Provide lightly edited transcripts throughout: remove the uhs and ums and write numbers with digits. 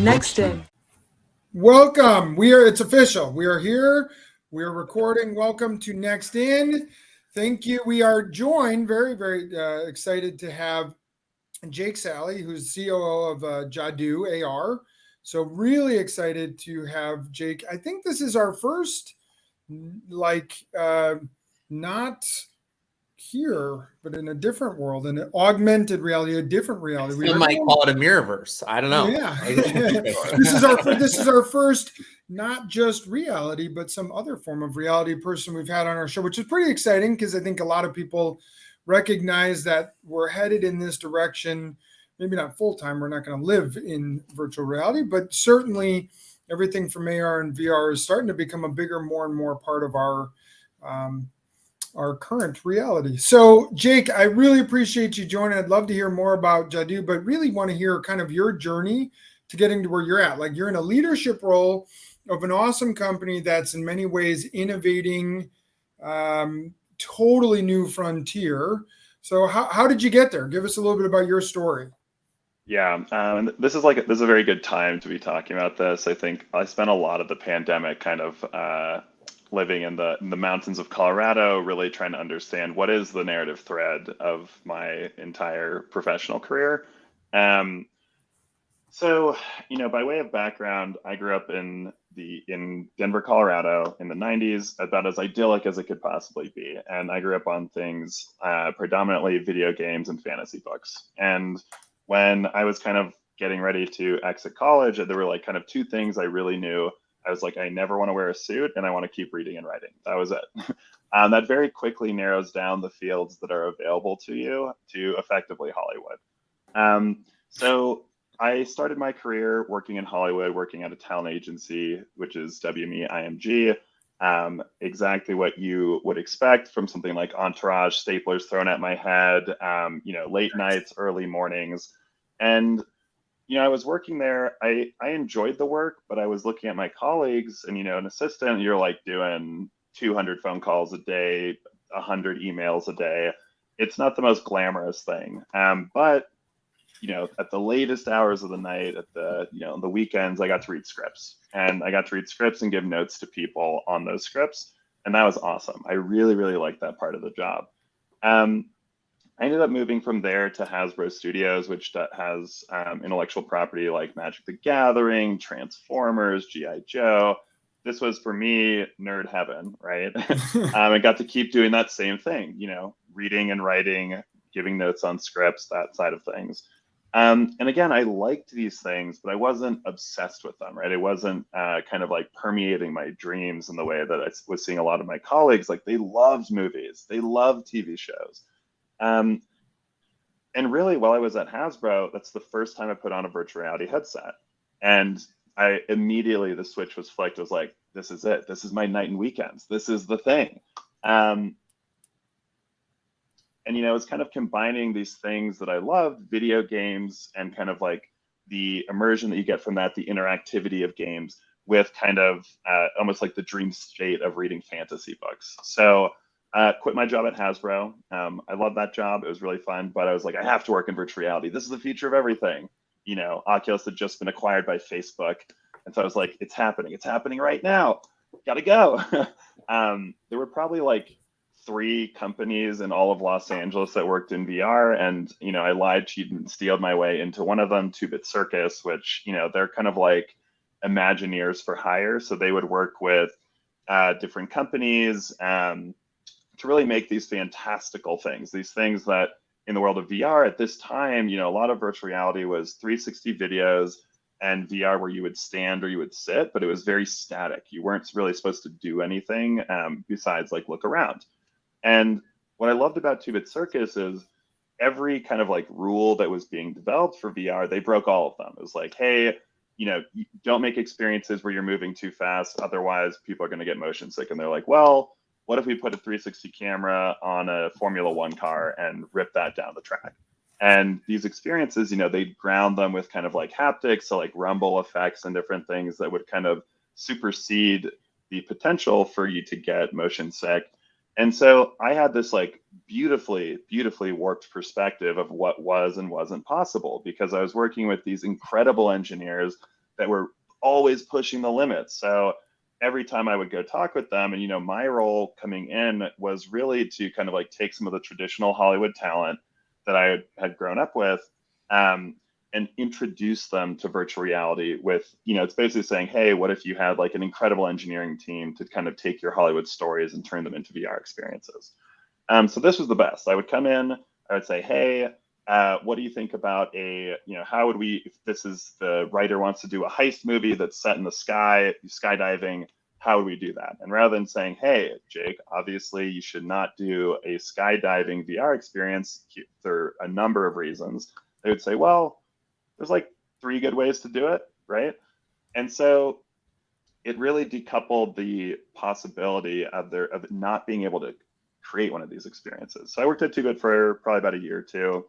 Next in. Welcome. It's official. We are here. We are recording. Welcome to Next In. Thank you. We are joined, very excited to have Jake Sally, who's COO of Jadu AR. So really excited to have Jake. I think this is our first, not here, but in a different world, in an augmented reality, a different reality. We might call it a mirrorverse. I don't know. Yeah, this is our first, not just reality, but some other form of reality person we've had on our show, which is pretty exciting because I think a lot of people recognize that we're headed in this direction. Maybe not full time. We're not going to live in virtual reality, but certainly everything from AR and VR is starting to become a bigger, more and more part of our current reality. So Jake, I really appreciate you joining. I'd love to hear more about Jadu, but really want to hear kind of your journey to getting to where you're at. Like, you're in a leadership role of an awesome company that's in many ways innovating, totally new frontier. So how did you get there? Give us a little bit about your story. Yeah, this is a very good time to be talking about this. I think I spent a lot of the pandemic kind of living in the mountains of Colorado, really trying to understand what is the narrative thread of my entire professional career. So, by way of background, I grew up in Denver, Colorado in the 90s, about as idyllic as it could possibly be. And I grew up on things predominantly video games and fantasy books. And when I was kind of getting ready to exit college, there were kind of two things I really knew. I was like, I never want to wear a suit and I want to keep reading and writing. That was it. That very quickly narrows down the fields that are available to you to effectively Hollywood. So I started my career working in Hollywood, working at a talent agency, which is WME-IMG. Exactly what you would expect from something like Entourage, staplers thrown at my head, late nights, early mornings. And I was working there. I enjoyed the work, but I was looking at my colleagues and, an assistant, you're doing 200 phone calls a day, 100 emails a day. It's not the most glamorous thing. But, at the latest hours of the night, at the weekends, I got to read scripts, and I got to read scripts and give notes to people on those scripts. And that was awesome. I really, really liked that part of the job. I ended up moving from there to Hasbro Studios, which has intellectual property like Magic the Gathering, Transformers, G.I. Joe. This was, for me, nerd heaven, right? I got to keep doing that same thing, reading and writing, giving notes on scripts, that side of things. And again, I liked these things, but I wasn't obsessed with them, right? It wasn't kind of permeating my dreams in the way that I was seeing a lot of my colleagues. They loved movies, they loved TV shows. And really, while I was at Hasbro, that's the first time I put on a virtual reality headset. And I immediately, the switch was flicked. I was like, this is it. This is my night and weekends. This is the thing. And, it's kind of combining these things that I loved, video games, and kind of the immersion that you get from that, the interactivity of games, with kind of almost like the dream state of reading fantasy books. So quit my job at Hasbro. I love that job. It was really fun, but I was like, I have to work in virtual reality. This is the future of everything. Oculus had just been acquired by Facebook. And so I was like, it's happening. It's happening right now. Gotta go. There were probably 3 companies in all of Los Angeles that worked in VR. And, I lied, cheated, and stealed my way into one of them, 2-Bit Circus, which, they're kind of like Imagineers for hire. So they would work with different companies to really make these fantastical things, these things that in the world of VR at this time, a lot of virtual reality was 360 videos and VR where you would stand or you would sit, but it was very static. You weren't really supposed to do anything besides look around. And what I loved about 2-Bit Circus is every kind of rule that was being developed for VR, they broke all of them. It was like, hey, don't make experiences where you're moving too fast. Otherwise, people are going to get motion sick. And they're like, well, what if we put a 360 camera on a Formula One car and rip that down the track? And these experiences, they'd ground them with kind of haptics, so rumble effects and different things that would kind of supersede the potential for you to get motion sick. And so I had this beautifully warped perspective of what was and wasn't possible, because I was working with these incredible engineers that were always pushing the limits. So every time I would go talk with them, and, you know, my role coming in was really to kind of like take some of the traditional Hollywood talent that I had grown up with, and introduce them to virtual reality with, you know, it's basically saying, hey, what if you had like an incredible engineering team to kind of take your Hollywood stories and turn them into VR experiences? So this was the best. I would come in, I would say, hey, what do you think about how would we, if this is the writer wants to do a heist movie that's set in the sky, skydiving, how would we do that? And rather than saying, hey, Jake, obviously you should not do a skydiving VR experience for a number of reasons, they would say, well, there's like 3 good ways to do it, right? And so it really decoupled the possibility of not being able to create one of these experiences. So I worked at Too Good for probably about a year or two.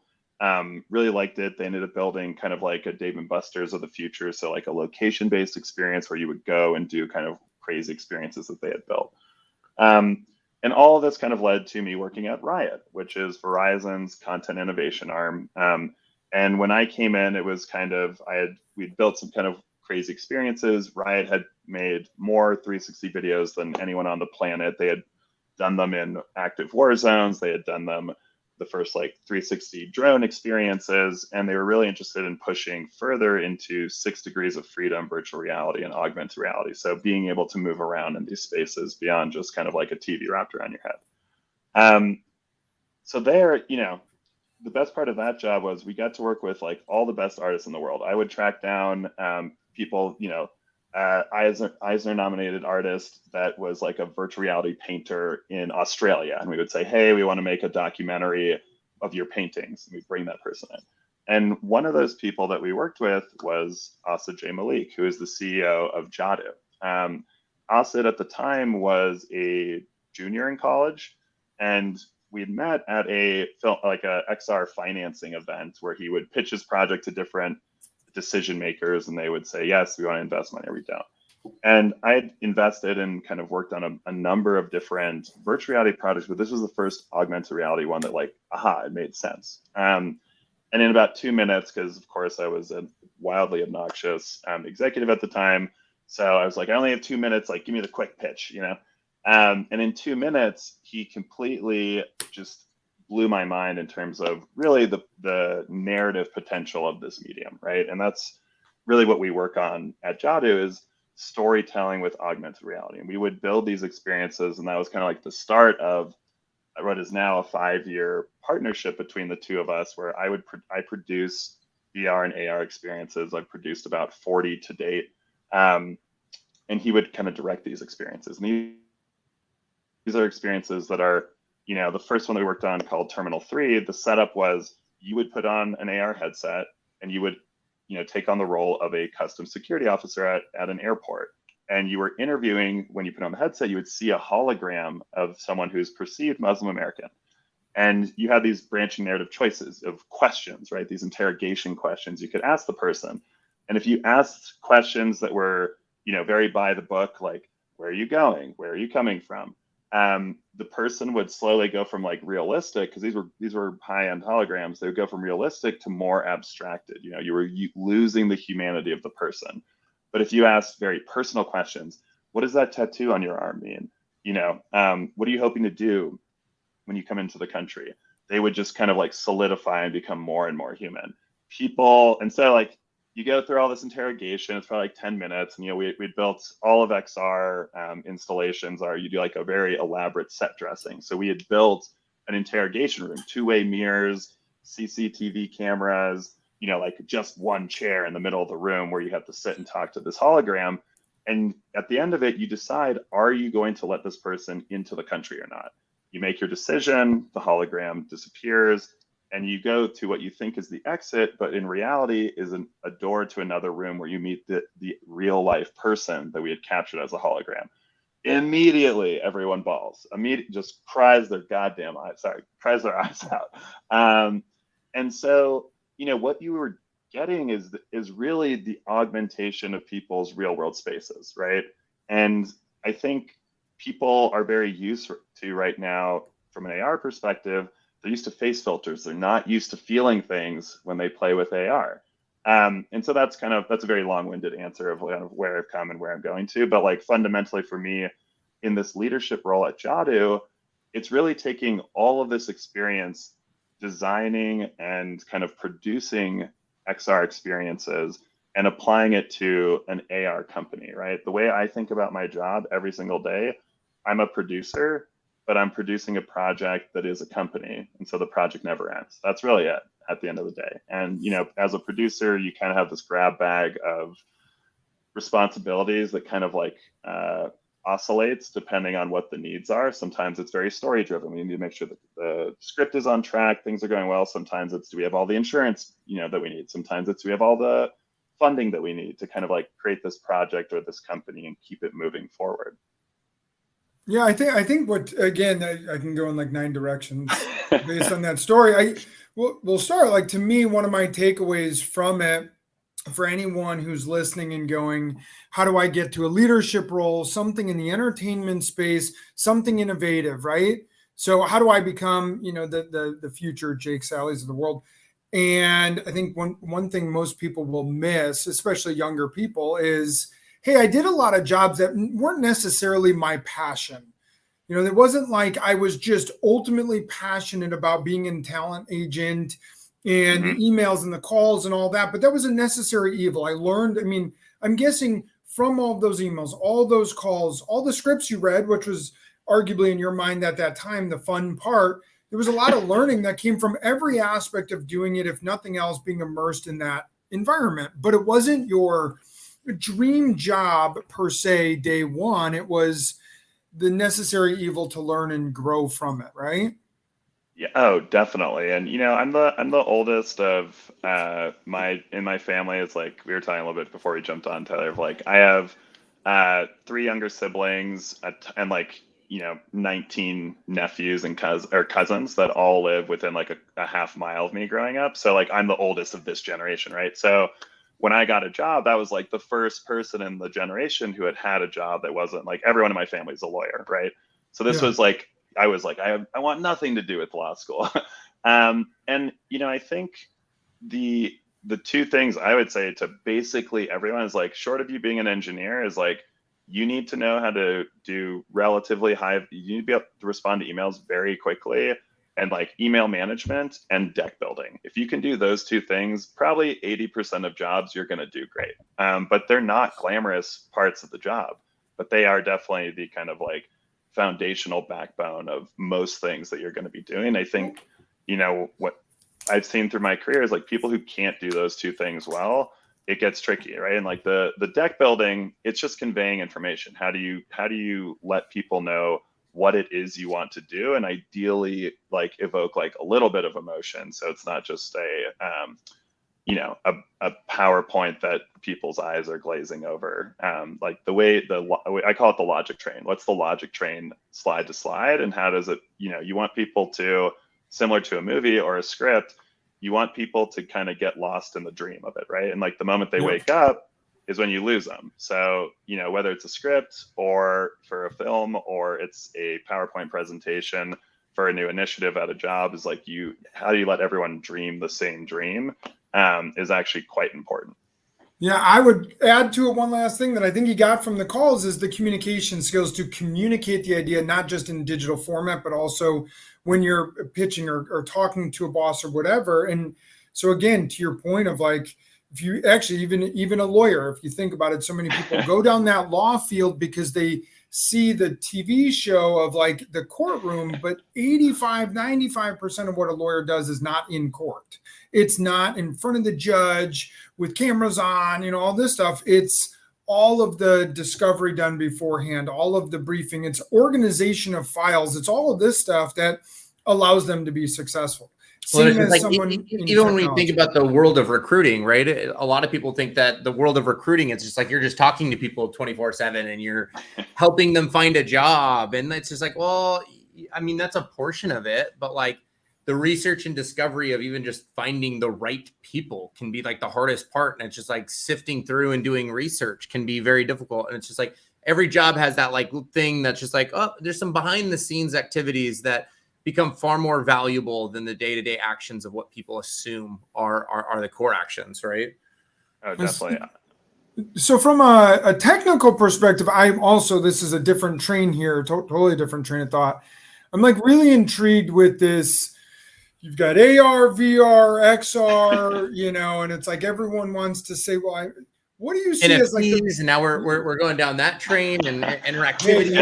Really liked it. They ended up building kind of like a Dave and Buster's of the future. So like a location-based experience where you would go and do kind of crazy experiences that they had built. And all of this kind of led to me working at Riot, which is Verizon's content innovation arm. And when I came in, it was kind of, we'd built some kind of crazy experiences. Riot had made more 360 videos than anyone on the planet. They had done them in active war zones. They had done them the first like 360 drone experiences. And they were really interested in pushing further into 6 degrees of freedom, virtual reality and augmented reality. So being able to move around in these spaces beyond just kind of like a TV wrapped around your head. So there, you know, the best part of that job was we got to work with like all the best artists in the world. I would track down people, you know, Eisner nominated artist that was like a virtual reality painter in Australia. And we would say, hey, we want to make a documentary of your paintings. And we'd bring that person in. And one of those people that we worked with was Asad J. Malik, who is the CEO of Jadu. Asad at the time was a junior in college, and we'd met at a XR financing event where he would pitch his project to different decision makers, and they would say, yes, we want to invest money, or we don't. And I had invested and kind of worked on a number of different virtual reality projects, but this was the first augmented reality one that like, it made sense. And in about 2 minutes, because of course I was a wildly obnoxious executive at the time, so I was like, I only have 2 minutes, like give me the quick pitch, you know? And in 2 minutes, he completely just blew my mind in terms of really the narrative potential of this medium, right? And that's really what we work on at Jadu is storytelling with augmented reality. And we would build these experiences, and that was kind of like the start of what is now a 5-year partnership between the two of us, where I produce VR and AR experiences. I've produced about 40 to date. And he would kind of direct these experiences. And these are experiences that are, you know, the first one that we worked on called Terminal 3, the setup was you would put on an AR headset and you would, you know, take on the role of a custom security officer at an airport. And you were interviewing, when you put on the headset, you would see a hologram of someone who's perceived Muslim American. And you had these branching narrative choices of questions, right? These interrogation questions you could ask the person. And if you asked questions that were, you know, very by the book, like, where are you going? Where are you coming from? The person would slowly go from like realistic, because these were high-end holograms. They would go from realistic to more abstracted. You know, you were losing the humanity of the person. But if you ask very personal questions, what does that tattoo on your arm mean? You know, what are you hoping to do when you come into the country? They would just kind of like solidify and become more and more human. People, and so like you go through all this interrogation, it's probably like 10 minutes. And, you know, we built all of XR installations you do like a very elaborate set dressing. So we had built an interrogation room, 2-way mirrors, CCTV cameras, you know, like just one chair in the middle of the room where you have to sit and talk to this hologram. And at the end of it, you decide, are you going to let this person into the country or not? You make your decision, the hologram disappears, and you go to what you think is the exit, but in reality is a door to another room where you meet the real life person that we had captured as a hologram. Immediately, everyone bawls. Just cries their eyes out. And so, you know, what you were getting is really the augmentation of people's real world spaces, right? And I think people are very used to right now, from an AR perspective, they're used to face filters. They're not used to feeling things when they play with AR. And so that's a very long-winded answer of kind of where I've come and where I'm going to. But like fundamentally for me in this leadership role at Jadu, it's really taking all of this experience designing and kind of producing XR experiences and applying it to an AR company, right? The way I think about my job every single day, I'm a producer, but I'm producing a project that is a company. And so the project never ends. That's really it at the end of the day. And, you know, as a producer, you kind of have this grab bag of responsibilities that kind of like oscillates depending on what the needs are. Sometimes it's very story driven. We need to make sure that the script is on track, things are going well. Sometimes it's, do we have all the insurance, you know, that we need? Sometimes it's, do we have all the funding that we need to kind of like create this project or this company and keep it moving forward. Yeah, I think what, again, I can go in like 9 directions based on that story. We'll start, like, to me, one of my takeaways from it, for anyone who's listening and going, how do I get to a leadership role, something in the entertainment space, something innovative, right? So how do I become, you know, the future Jake Sallies of the world? And I think one thing most people will miss, especially younger people, is, hey, I did a lot of jobs that weren't necessarily my passion. You know, it wasn't like I was just ultimately passionate about being a talent agent and the emails and the calls and all that, but that was a necessary evil. I learned, I mean, I'm guessing from all of those emails, all those calls, all the scripts you read, which was arguably in your mind at that time, the fun part, there was a lot of learning that came from every aspect of doing it, if nothing else, being immersed in that environment. But it wasn't your dream job per se day one. It was the necessary evil to learn and grow from it, right? Yeah, oh, definitely. And you know, I'm the oldest of in my family. It's like we were talking a little bit before we jumped on, Tyler, of like I have 3 younger siblings and like, you know, 19 nephews and cousins that all live within like a half mile of me growing up. So like I'm the oldest of this generation, right? So when I got a job, that was like the first person in the generation who had a job that wasn't like, everyone in my family is a lawyer, right? So this was like, I was like, I want nothing to do with law school. And, you know, I think the 2 things I would say to basically everyone is like, short of you being an engineer, is like, you need to know how to do relatively high, you need to be able to respond to emails very quickly, and like email management and deck building. If you can do those 2 things, probably 80% of jobs you're going to do great. But they're not glamorous parts of the job, but they are definitely the kind of like foundational backbone of most things that you're going to be doing. I think, you know, what I've seen through my career is like people who can't do those 2 things well, it gets tricky, right? And like the deck building, it's just conveying information. How do you let people know what it is you want to do, and ideally like evoke like a little bit of emotion, so it's not just a PowerPoint that people's eyes are glazing over. Like the way I call it the logic train. What's the logic train slide to slide, and how does it, you know, you want people to, similar to a movie or a script, you want people to kind of get lost in the dream of it, right? And like the moment they wake up is when you lose them. So, you know, whether it's a script or for a film or it's a PowerPoint presentation for a new initiative at a job, is like how do you let everyone dream the same dream is actually quite important. Yeah, I would add to it one last thing that I think you got from the calls is the communication skills to communicate the idea, not just in digital format, but also when you're pitching or talking to a boss or whatever. And so again, to your point of like, if you actually, even a lawyer, if you think about it, so many people go down that law field because they see the TV show of like the courtroom, but 95% of what a lawyer does is not in court. It's not in front of the judge with cameras on, you know, all this stuff. It's all of the discovery done beforehand, all of the briefing, it's organization of files. It's all of this stuff that allows them to be successful. Well, like, even when we think about the world of recruiting, right? A lot of people think that the world of recruiting, it's just like you're just talking to people 24/7 and you're helping them find a job. And it's just like, well, I mean, that's a portion of it, but like the research and discovery of even just finding the right people can be like the hardest part. And it's just like sifting through and doing research can be very difficult. And it's just like every job has that like thing that's just like, oh, there's some behind the scenes activities that become far more valuable than the day-to-day actions of what people assume are the core actions, right? Oh, definitely. So from a technical perspective, I'm also, this is a different train here, totally different train of thought. I'm like really intrigued with this. You've got AR, VR, XR, and it's like everyone wants to say, well, what do you see NFTs, as like and now we're going down that train and interactivity.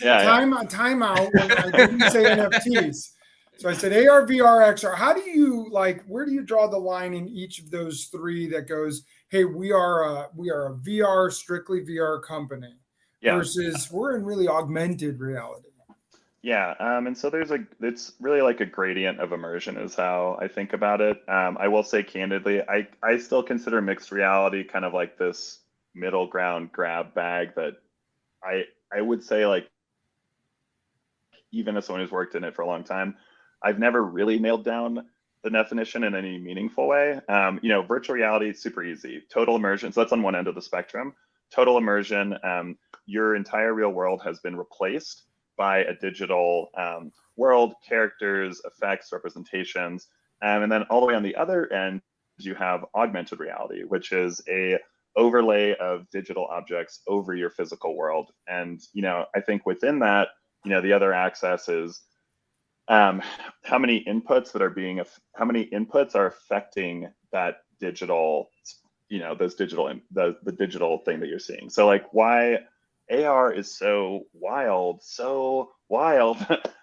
Time out when I didn't say NFTs. So I said AR, VR, XR. How do you where do you draw the line in each of those three that goes, hey, we are a VR, strictly VR company versus we're in really augmented reality? Yeah, and so it's really like a gradient of immersion is how I think about it. I will say candidly, I still consider mixed reality kind of like this middle ground grab bag that I would say, like, even as someone who's worked in it for a long time, I've never really nailed down the definition in any meaningful way. Virtual reality is super easy. Total immersion, so that's on one end of the spectrum. Total immersion, your entire real world has been replaced by a digital world, characters, effects, representations. And then all the way on the other end, you have augmented reality, which is a overlay of digital objects over your physical world. And, I think within that, the other access is how many inputs are affecting that digital, the digital thing that you're seeing. So like why AR is so wild,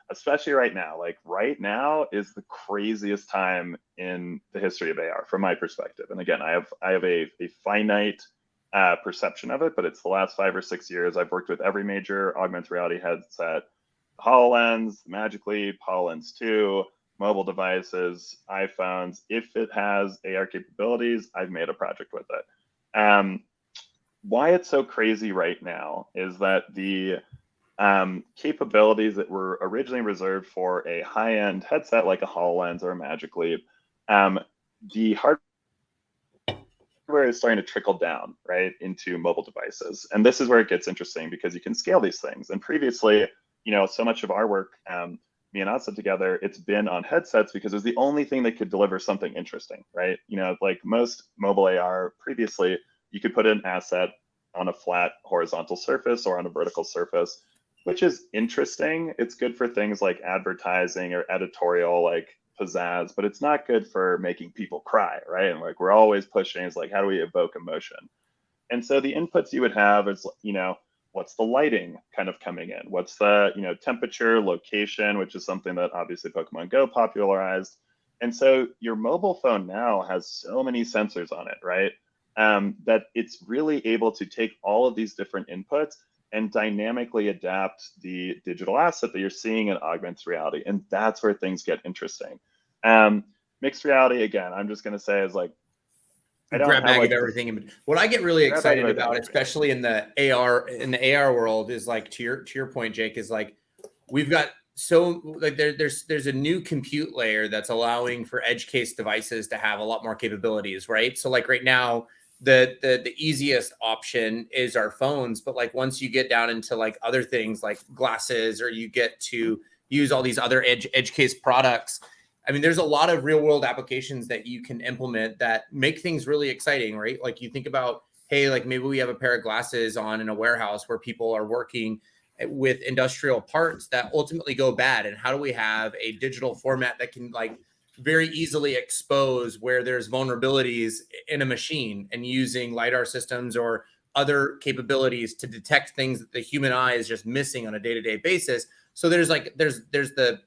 especially right now. Like right now is the craziest time in the history of AR from my perspective. And again, I have a finite perception of it, but it's the last 5 or 6 years. I've worked with every major augmented reality headset, HoloLens, Magic Leap, HoloLens 2, mobile devices, iPhones. If it has AR capabilities, I've made a project with it. Why it's so crazy right now is that the capabilities that were originally reserved for a high-end headset like a HoloLens or a Magic Leap, the hardware is starting to trickle down right into mobile devices. And this is where it gets interesting because you can scale these things. And previously, so much of our work, me and Asa together, it's been on headsets because it was the only thing that could deliver something interesting, right? Like most mobile AR previously, you could put an asset on a flat horizontal surface or on a vertical surface, which is interesting. It's good for things like advertising or editorial, like pizzazz, but it's not good for making people cry, right? And like we're always pushing is like, how do we evoke emotion? And so the inputs you would have is, what's the lighting kind of coming in? What's the, temperature, location, which is something that obviously Pokemon Go popularized. And so your mobile phone now has so many sensors on it, right? That it's really able to take all of these different inputs and dynamically adapt the digital asset that you're seeing in augmented reality. And that's where things get interesting. Mixed reality, again, I'm just going to say is like, I don't grab have bag like of everything. What I get really excited about, especially in the AR world, is like to your point, Jake, is like we've got there's a new compute layer that's allowing for edge case devices to have a lot more capabilities, right? So like right now, the easiest option is our phones, but like once you get down into like other things like glasses, or you get to use all these other edge case products, I mean, there's a lot of real world applications that you can implement that make things really exciting, right? Like you think about, hey, like maybe we have a pair of glasses on in a warehouse where people are working with industrial parts that ultimately go bad. And how do we have a digital format that can like very easily expose where there's vulnerabilities in a machine, and using LiDAR systems or other capabilities to detect things that the human eye is just missing on a day-to-day basis. So there's the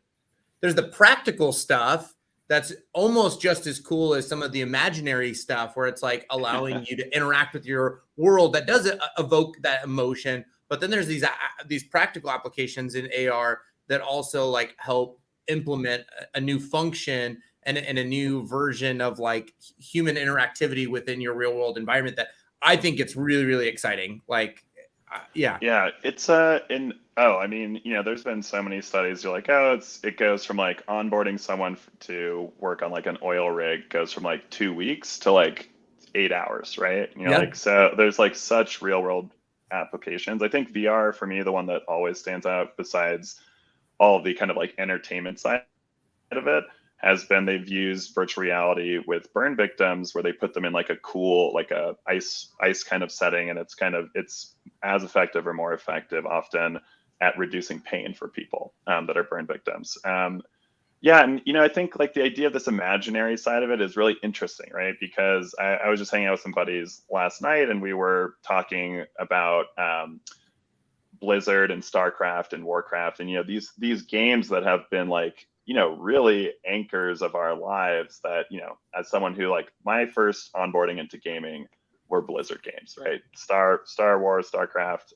practical stuff that's almost just as cool as some of the imaginary stuff, where it's like allowing you to interact with your world that does evoke that emotion. But then there's these practical applications in AR that also like help implement a new function and a new version of like human interactivity within your real world environment that I think it's really, really exciting. Like, yeah, it's I mean, there's been so many studies. You're like, it goes from like onboarding someone to work on like an oil rig goes from like 2 weeks to like 8 hours, right? Like, so there's like such real world applications. I think VR for me, the one that always stands out besides all of the kind of like entertainment side of it, has been they've used virtual reality with burn victims where they put them in like a cool, like a ice kind of setting, and it's as effective or more effective often at reducing pain for people that are burn victims. Yeah, and I think like the idea of this imaginary side of it is really interesting, right? Because I was just hanging out with some buddies last night, and we were talking about Blizzard and StarCraft and Warcraft, and these games that have been like really anchors of our lives. That as someone who, like, my first onboarding into gaming were Blizzard games, right? Star Wars, StarCraft,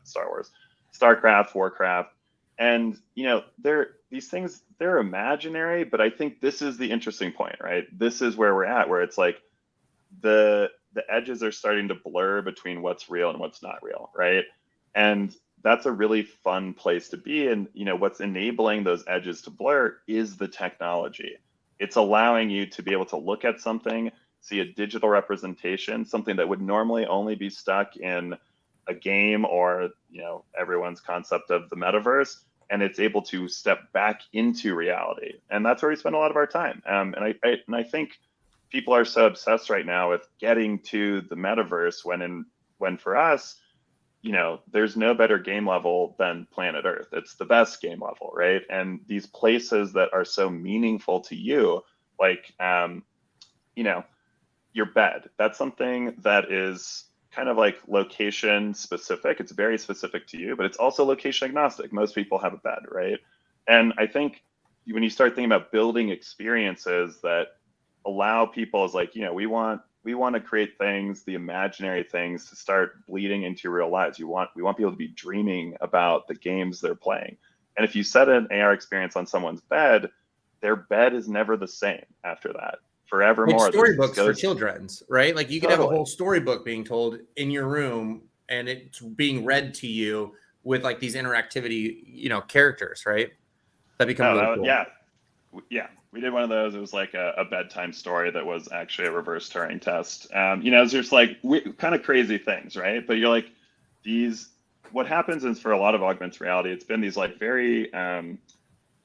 Star Wars, StarCraft, Warcraft, and these things, they're imaginary, but I think this is the interesting point, right? This is where we're at, where it's like the edges are starting to blur between what's real and what's not real, right? And that's a really fun place to be. And what's enabling those edges to blur is the technology. It's allowing you to be able to look at something, see a digital representation, something that would normally only be stuck in a game or everyone's concept of the metaverse, and it's able to step back into reality. And that's where we spend a lot of our time. And I think people are so obsessed right now with getting to the metaverse when for us, there's no better game level than planet Earth. It's the best game level, right? And these places that are so meaningful to you, like, your bed, that's something that is kind of like location specific. It's very specific to you, but it's also location agnostic. Most people have a bed, right? And I think when you start thinking about building experiences that allow people, is like, we want to create things, the imaginary things, to start bleeding into real lives. We want people to be dreaming about the games they're playing. And if you set an AR experience on someone's bed, their bed is never the same after that. Forevermore. Like storybooks for children's, right? Like you could have a whole storybook being told in your room, and it's being read to you with like these interactivity, characters, right? That becomes really cool. Yeah. We did one of those. It was like a bedtime story that was actually a reverse Turing test. It's just like kind of crazy things, right? But you're like, what happens is, for a lot of augmented reality, it's been these like very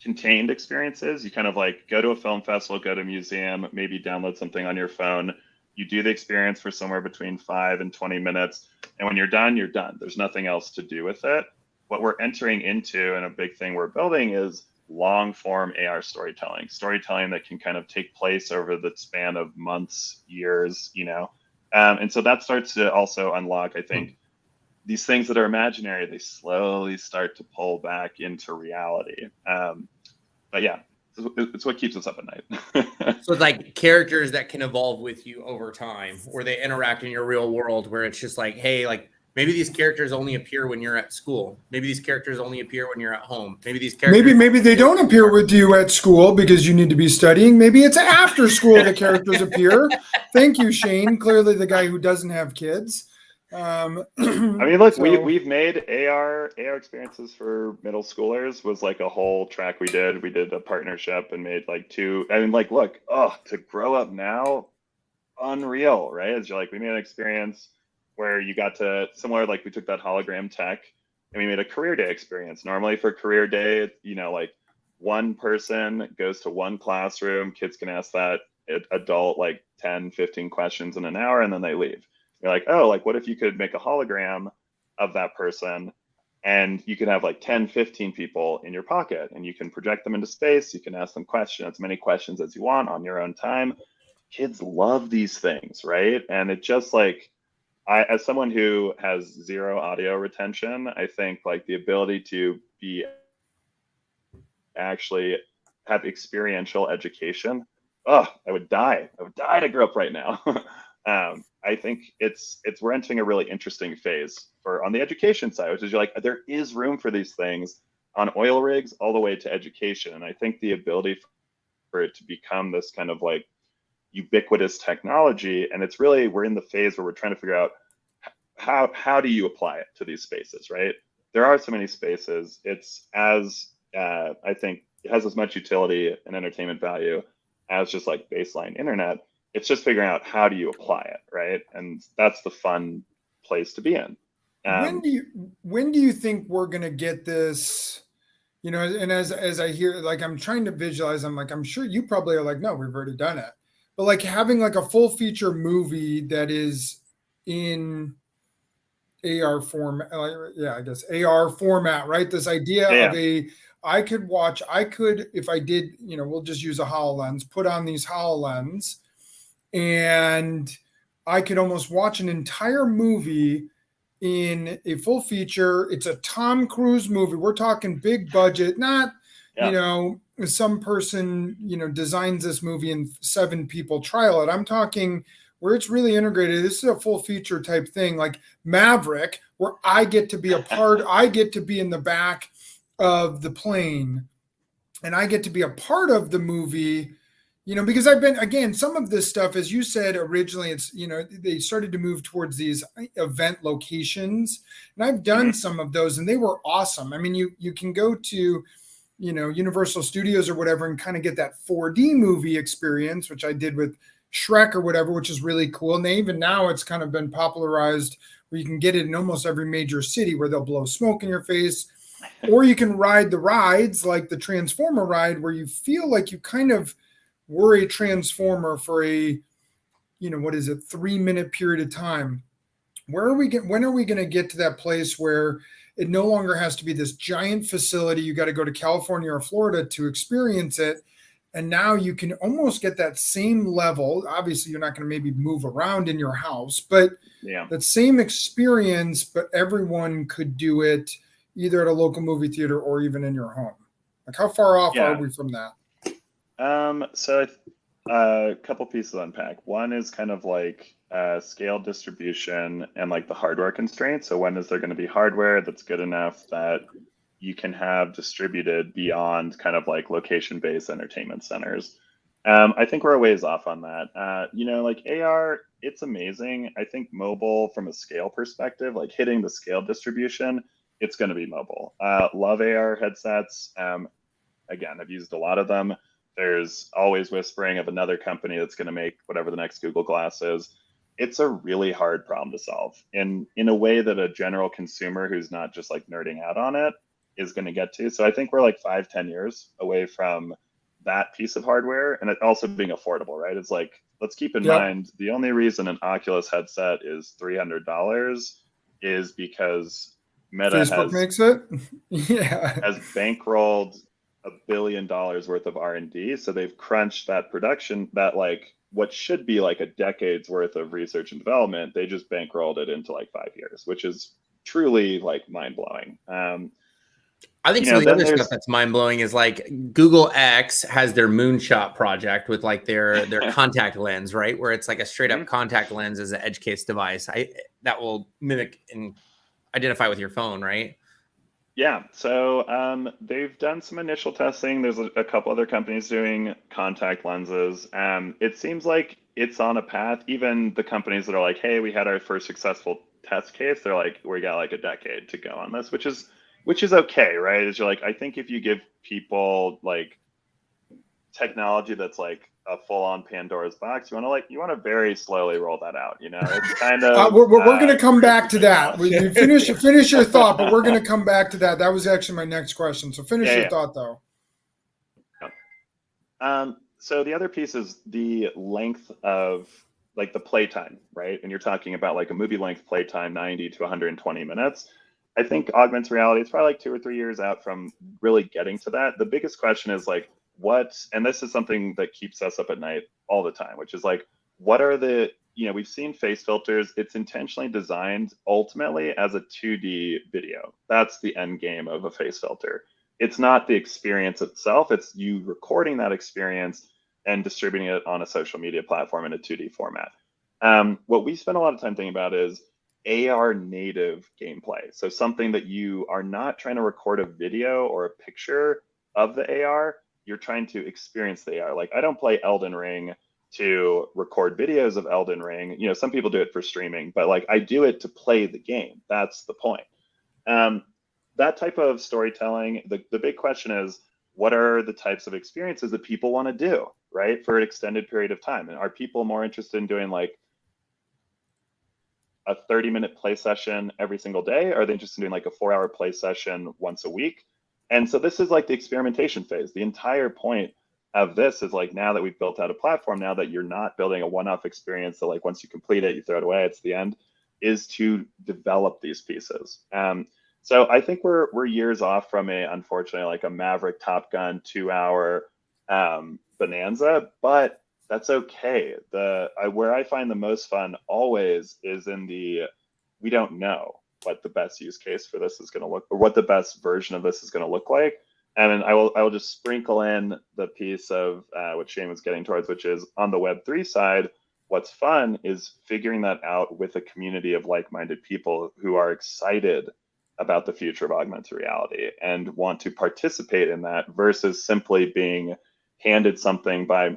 contained experiences. You kind of like go to a film festival, go to a museum, maybe download something on your phone. You do the experience for somewhere between 5 and 20 minutes. And when you're done, you're done. There's nothing else to do with it. What we're entering into, and a big thing we're building, is long form AR storytelling that can kind of take place over the span of months, years, and so that starts to also unlock, I think, these things that are imaginary, they slowly start to pull back into reality. But yeah, it's what keeps us up at night. So it's like characters that can evolve with you over time, where they interact in your real world, where it's just like, hey, like maybe these characters only appear when you're at school. Maybe these characters only appear when you're at home. Maybe these characters maybe they don't appear with you at school because you need to be studying. Maybe it's after school the characters appear. Thank you, Shane. Clearly the guy who doesn't have kids. I mean, look, we've made AR experiences for middle schoolers. Was like a whole track we did. We did a partnership and made like 2. I mean, like, look, to grow up now, unreal, right? It's like we made an experience where you got to, similar, like we took that hologram tech and we made a career day experience. Normally for career day, like one person goes to one classroom, kids can ask that adult like 10, 15 questions in an hour, and then they leave. You're like, oh, like what if you could make a hologram of that person, and you could have like 10, 15 people in your pocket, and you can project them into space. You can ask them questions, as many questions as you want on your own time. Kids love these things, right? And it just like, as someone who has zero audio retention, I think like the ability to be actually have experiential education, I would die to grow up right now. I think we're entering a really interesting phase on the education side, which is you're like, there is room for these things on oil rigs all the way to education. And I think the ability for it to become this kind of like ubiquitous technology, and it's really, we're in the phase where we're trying to figure out how do you apply it to these spaces, right? There are so many spaces. It's I think it has as much utility and entertainment value as just like baseline internet. It's just figuring out how do you apply it, right? And that's the fun place to be in. When do you think we're going to get this You know, and as I hear, like, I'm trying to visualize, I'm like, I'm sure you probably are like, no, we've already done it. But like having like a full feature movie that is in AR form, yeah, I guess AR format, right? This idea Yeah. of I could watch, I could, if I did, you know, we'll just use a HoloLens, put on these HoloLens, and I could almost watch an entire movie in a full feature. It's a Tom Cruise movie. We're talking big budget, not, you Yeah. know, some person, you know, designs this movie and 7 people trial it. I'm talking where it's really integrated. This is a full feature type thing, like Maverick, where I get to be a part, I get to be in the back of the plane and I get to be a part of the movie, you know, because I've been, again, some of this stuff, as you said originally, it's, you know, they started to move towards these event locations, and I've done some of those and they were awesome. I mean, you can go to, you know, Universal Studios or whatever and kind of get that 4D movie experience, which I did with Shrek or whatever, which is really cool. And they, even now it's kind of been popularized where you can get it in almost every major city where they'll blow smoke in your face. Or you can ride the rides like the Transformer ride where you feel like you kind of were a Transformer for a, you know, what is it, 3-minute period of time. When are we going to get to that place where it no longer has to be this giant facility? You got to go to California or Florida to experience it. And now you can almost get that same level. Obviously, you're not going to maybe move around in your house, but that same experience, but everyone could do it either at a local movie theater or even in your home. Like, how far off are we from that? So a couple pieces to unpack. One is kind of like scale distribution and like the hardware constraints. So when is there going to be hardware that's good enough that you can have distributed beyond kind of like location-based entertainment centers? I think we're a ways off on that. You know, like AR, it's amazing. I think mobile from a scale perspective, like hitting the scale distribution, it's going to be mobile. Love AR headsets. Again, I've used a lot of them. There's always whispering of another company that's going to make whatever the next Google Glass is. It's a really hard problem to solve in a way that a general consumer who's not just like nerding out on it is going to get to. So I think we're like 5-10 years away from that piece of hardware, and it also being affordable, right? It's like, let's keep in mind, the only reason an Oculus headset is $300 is because Meta Facebook makes it. has bankrolled $1 billion worth of R&D. So they've crunched that production, that like what should be like a decade's worth of research and development. They just bankrolled it into like 5 years, which is truly like mind blowing. I think some of the other stuff that's mind blowing is like Google X has their moonshot project with like their contact lens, right? Where it's like a straight up contact lens as an edge case device. That will mimic and identify with your phone, right? Yeah, so they've done some initial testing. There's a couple other companies doing contact lenses. It seems like it's on a path. Even the companies that are like, hey, we had our first successful test case, they're like, we got like a decade to go on this, which is okay, right? Is you're like, I think if you give people like technology that's like a full-on Pandora's box, you want to very slowly roll that out. You know, it's kind of we're going to come back to that. You finish your thought, but we're going to come back to that. That was actually my next question. So finish your thought though. So the other piece is the length of like the playtime, right? And you're talking about like a movie length playtime, 90 to 120 minutes. I think augmented reality, it's probably like 2 or 3 years out from really getting to that. The biggest question is like, and this is something that keeps us up at night all the time, which is like, what are we've seen face filters. It's intentionally designed ultimately as a 2D video. That's the end game of a face filter. It's not the experience itself. It's you recording that experience and distributing it on a social media platform in a 2D format. What we spend a lot of time thinking about is AR native gameplay. So something that you are not trying to record a video or a picture of the AR, you're trying to experience the AR. Like I don't play Elden Ring to record videos of Elden Ring. You know, some people do it for streaming, but like I do it to play the game. That's the point. That type of storytelling, the big question is, what are the types of experiences that people want to do, right? For an extended period of time. And are people more interested in doing like a 30-minute play session every single day? Or are they interested in doing like a 4-hour play session once a week? And so this is like the experimentation phase. The entire point of this is like, now that we've built out a platform, now that you're not building a one-off experience that like once you complete it, you throw it away, it's the end, is to develop these pieces. So I think we're years off from unfortunately, like a Maverick Top Gun 2-hour bonanza, but that's okay. Where I find the most fun always is in we don't know what the best use case for this is going to look, or what the best version of this is going to look like. And I will just sprinkle in the piece of what Shane was getting towards, which is on the Web3 side. What's fun is figuring that out with a community of like-minded people who are excited about the future of augmented reality and want to participate in that, versus simply being handed something by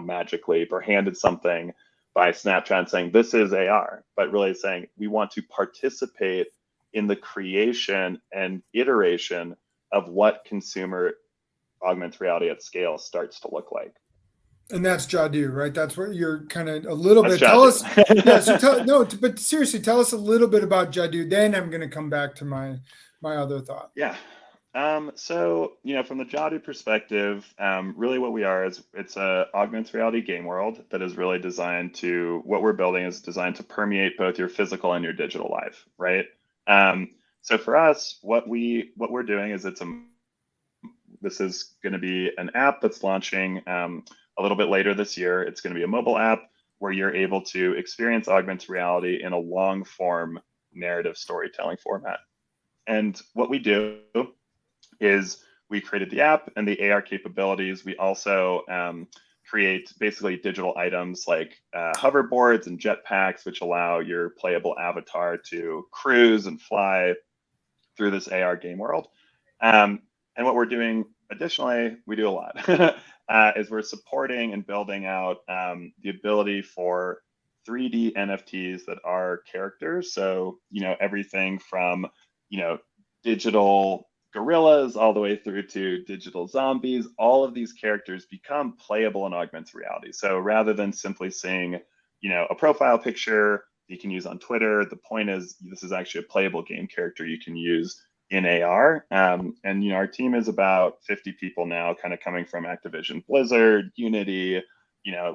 Magic Leap, or handed something by Snapchat saying this is AR, but really saying we want to participate in the creation and iteration of what consumer augmented reality at scale starts to look like. And that's Jadu, right? That's what you're kind of a little That's bit. Jadu. Tell us, yeah. But seriously, tell us a little bit about Jadu. Then I'm going to come back to my other thought. Yeah. So, from the Jadu perspective, really what we are is it's a augmented reality game world that is really designed to, what we're building is designed to permeate both your physical and your digital life, right? So for us, what we're doing is this is going to be an app that's launching a little bit later this year. It's going to be a mobile app where you're able to experience augmented reality in a long form narrative storytelling format. And what we do is we created the app and the AR capabilities. We also create basically digital items like hoverboards and jetpacks, which allow your playable avatar to cruise and fly through this AR game world. And what we're doing additionally, we do a lot, is we're supporting and building out the ability for 3D NFTs that are characters. So, everything from, digital gorillas all the way through to digital zombies, all of these characters become playable in augmented reality. So rather than simply seeing, a profile picture you can use on Twitter, the point is this is actually a playable game character you can use in AR. And our team is about 50 people now, kind of coming from Activision Blizzard, Unity.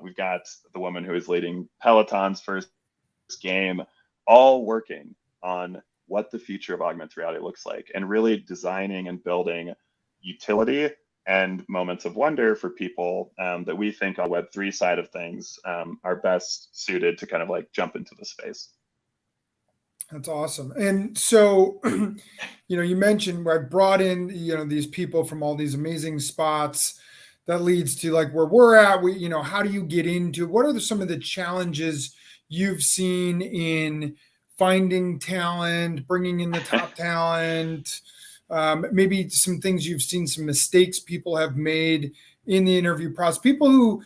We've got the woman who is leading Peloton's first game, all working on what the future of augmented reality looks like, and really designing and building utility and moments of wonder for people that we think on the Web3 side of things are best suited to kind of like jump into the space. That's awesome. And so, you mentioned where I brought in, these people from all these amazing spots. That leads to like where we're at. How do you get into, what are some of the challenges you've seen in finding talent, bringing in the top talent, maybe some things you've seen, some mistakes people have made in the interview process, people who,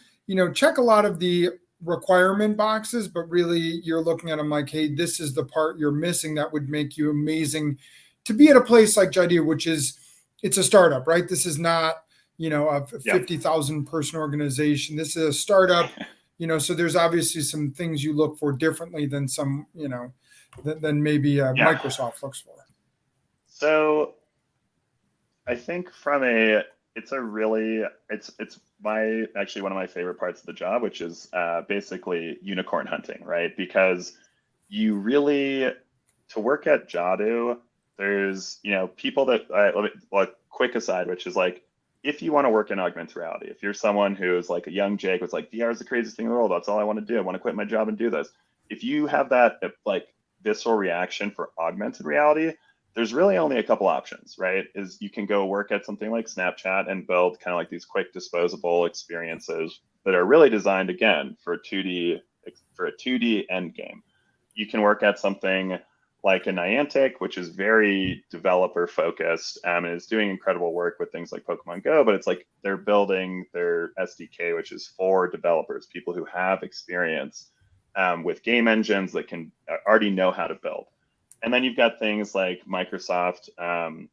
check a lot of the requirement boxes, but really you're looking at them like, hey, this is the part you're missing that would make you amazing to be at a place like Jadu, which is, it's a startup, right? This is not, a 50,000 person organization. This is a startup, so there's obviously some things you look for differently than some, than maybe Microsoft looks for. So I think it's actually one of my favorite parts of the job, which is basically unicorn hunting, right? Because you really, to work at Jadu, there's, people that, quick aside, which is like, if you want to work in augmented reality, if you're someone who's like a young Jake was like, VR is the craziest thing in the world, that's all I want to do, I want to quit my job and do this. If you have that like visceral reaction for augmented reality, there's really only a couple options, right? Is you can go work at something like Snapchat and build kind of like these quick disposable experiences that are really designed, again, for a 2D end game. You can work at something like a Niantic, which is very developer focused and is doing incredible work with things like Pokemon Go, but it's like they're building their SDK, which is for developers, people who have experience with game engines that can already know how to build. And then you've got things like Microsoft and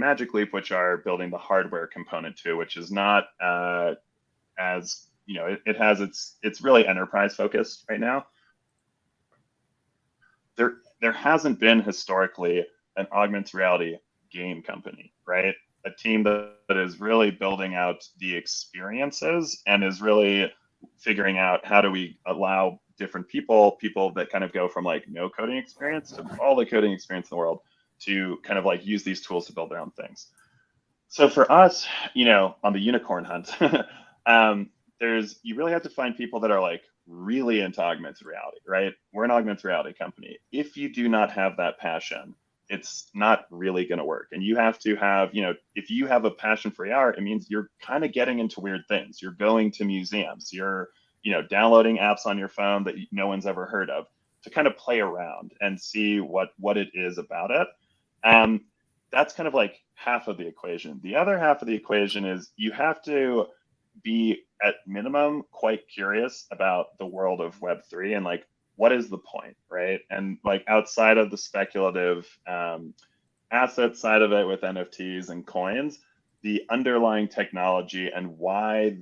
Magic Leap, which are building the hardware component too, which is not as, it's really enterprise focused right now. There hasn't been historically an augmented reality game company, right? A team that is really building out the experiences and is really figuring out how do we allow different people that kind of go from like no coding experience to all the coding experience in the world to kind of like use these tools to build their own things. So for us, on the unicorn hunt, you really have to find people that are like really into augmented reality, right? We're an augmented reality company. If you do not have that passion, it's not really going to work. And you have to have, if you have a passion for AR, it means you're kind of getting into weird things. You're going to museums, you're, downloading apps on your phone that no one's ever heard of to kind of play around and see what it is about it. That's kind of like half of the equation. The other half of the equation is you have to be at minimum quite curious about the world of Web3 and like, what is the point, right? And like outside of the speculative asset side of it with NFTs and coins, the underlying technology and why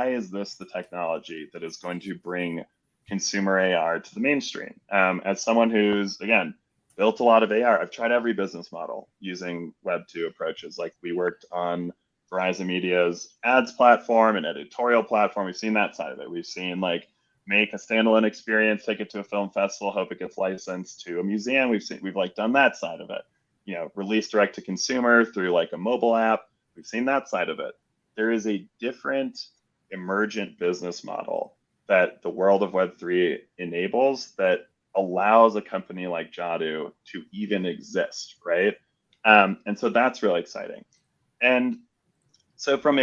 is this the technology that is going to bring consumer AR to the mainstream? As someone who's, again, built a lot of AR, I've tried every business model using Web2 approaches. Like we worked on Verizon Media's ads platform and editorial platform. We've seen that side of it. We've seen like make a standalone experience, take it to a film festival, hope it gets licensed to a museum. We've like done that side of it. Release direct to consumer through like a mobile app. We've seen that side of it. There is a different emergent business model that the world of Web3 enables that allows a company like Jadu to even exist, right? And so that's really exciting. And so from